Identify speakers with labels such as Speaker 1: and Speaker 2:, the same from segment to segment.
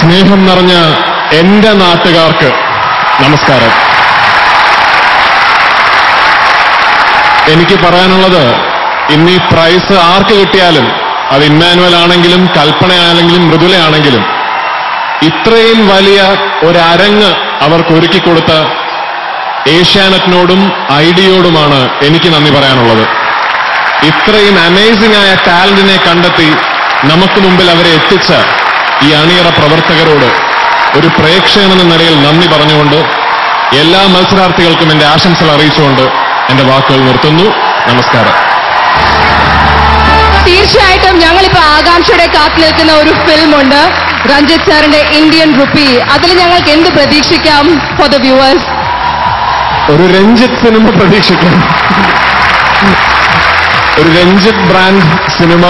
Speaker 1: സ്നേഹം നിറഞ്ഞ എന്റെ നാട്ടുകാർക്ക് നമസ്കാരം. എനിക്ക് പറയാനുള്ളത്, ഇന്ന് ഈ പ്രൈസ് ആർക്ക് കിട്ടിയാലും, അത് ഇമ്മാനുവൽ ആണെങ്കിലും കൽപ്പനയാണെങ്കിലും മൃദുലയാണെങ്കിലും, ഇത്രയും വലിയ ഒരരങ്ങ് അവർക്ക് ഒരുക്കിക്കൊടുത്ത ഏഷ്യാനെറ്റിനോടും ഐഡിയോടുമാണ് എനിക്ക് നന്ദി പറയാനുള്ളത്. ഇത്രയും അമേസിംഗ് ആയ ടാലന്റിനെ കണ്ടെത്തി നമുക്ക് മുമ്പിൽ അവരെ എത്തിച്ച ഈ അണിയറ പ്രവർത്തകരോട് ഒരു പ്രേക്ഷകനെന്ന നിലയിൽ നന്ദി പറഞ്ഞുകൊണ്ട് എല്ലാ മത്സരാർത്ഥികൾക്കും എന്റെ ആശംസകൾ അറിയിച്ചുകൊണ്ട് എന്റെ വാക്കുകൾ നിർത്തുന്നു. നമസ്കാരം.
Speaker 2: തീർച്ചയായിട്ടും ഞങ്ങളിപ്പോ ആകാംക്ഷയുടെ കാത്തു നിൽക്കുന്ന ഒരു ഫിലിമുണ്ട്, രഞ്ജിത്ത് സാറിന്റെ ഇന്ത്യൻ റുപ്പി. അതിൽ ഞങ്ങൾക്ക് എന്ത് പ്രതീക്ഷിക്കാം ഫോർ ദ വ്യൂവേഴ്സ്?
Speaker 1: ഒരു രഞ്ജിത്ത് സിനിമ പ്രതീക്ഷിക്കാം. ഒരു രഞ്ജിത്ത് ബ്രാൻഡ് സിനിമ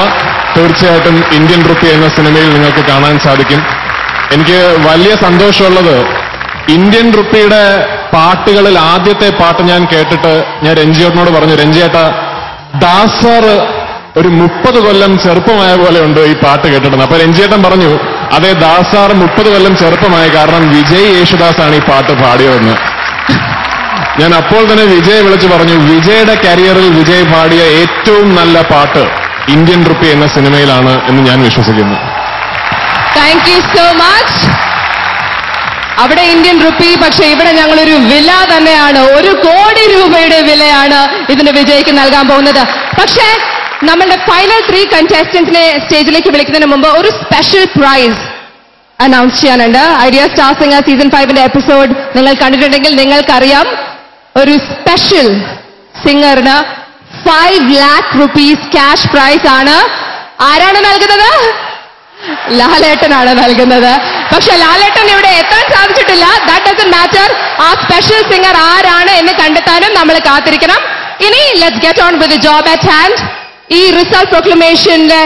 Speaker 1: തീർച്ചയായിട്ടും ഇന്ത്യൻ റുപ്പി എന്ന സിനിമയിൽ നിങ്ങൾക്ക് കാണാൻ സാധിക്കും. എനിക്ക് വലിയ സന്തോഷമുള്ളത്, ഇന്ത്യൻ റുപ്പിയുടെ പാട്ടുകളിൽ ആദ്യത്തെ പാട്ട് ഞാൻ കേട്ടിട്ട് ഞാൻ രഞ്ജിയേട്ടനോട് പറഞ്ഞു, രഞ്ജിയേട്ട, ദാസ് സാർ ഒരു 30 കൊല്ലം ചെറുപ്പമായ പോലെ ഉണ്ട് ഈ പാട്ട് കേട്ടിട്ടുണ്ട്. അപ്പൊ രഞ്ജിയേട്ടൻ പറഞ്ഞു, അതെ, ദാസ് സാർ 30 കൊല്ലം ചെറുപ്പമായ കാരണം വിജയ് യേശുദാസ് ആണ് ഈ പാട്ട് പാടിയതെന്ന്. ഞാൻ അപ്പോൾ തന്നെ വിജയെ വിളിച്ചു പറഞ്ഞു, വിജയുടെ കരിയറിൽ വിജയ് പാടിയ ഏറ്റവും നല്ല പാട്ട് ഇന്ത്യൻ റുപ്പി എന്ന സിനിമയിലാണ് എന്ന് ഞാൻ വിശ്വസിക്കുന്നു.
Speaker 2: Thank you so much. അവിടെ ഇന്ത്യൻ റുപ്പി, പക്ഷെ ഇവിടെ ഞങ്ങളൊരു വില തന്നെയാണ്, 1 കോടി രൂപയുടെ വിലയാണ് ഇതിന് വിജയ്ക്ക് നൽകാൻ പോകുന്നത്. പക്ഷേ നമ്മളുടെ ഫൈനൽ 3 കണ്ടസ്റ്റന്റ്സിനെ സ്റ്റേജിലേക്ക് വിളിക്കുന്നതിന് മുമ്പ് ഒരു സ്പെഷ്യൽ പ്രൈസ് അനൗൺസ് ചെയ്യാനുണ്ട്. ഐഡിയ സ്റ്റാർ സിംഗർ സീസൺ 5ന്റെ എപ്പിസോഡ് നിങ്ങൾ കണ്ടിട്ടുണ്ടെങ്കിൽ നിങ്ങൾക്കറിയാം, ഒരു സ്പെഷ്യൽ സിംഗറിന് 5 lakh rupees ക്യാഷ് പ്രൈസ് ആണ്. ആരാണ് നൽകുന്നത്? ലാലേട്ടനാണ് നൽകുന്നത്. പക്ഷെ ലാലേട്ടൻ ഇവിടെ എത്താൻ സാധിച്ചിട്ടില്ല. That doesn't matter. ആ സ്പെഷ്യൽ സിംഗർ ആരാണ് എന്ന് കണ്ടെത്താനും നമ്മൾ കാത്തിരിക്കണം. ഇനി let's get on with the job at hand. ഈ റിസൾട്ട് പ്രൊക്ലമേഷന്റെ